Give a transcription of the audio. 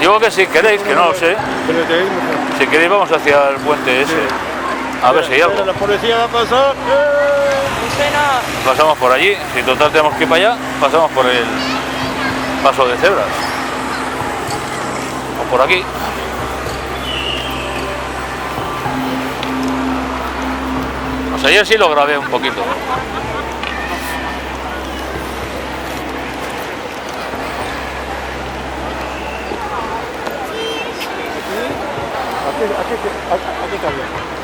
Digo que si queréis, que no lo sé. Si queréis vamos hacia el puente ese. A ver si hay algo. La policía va a pasar. Pasamos por allí. Si total tenemos que ir para allá, pasamos por el paso de cebras. O por aquí. Pues ayer sí lo grabé un poquito. Aquí está bien.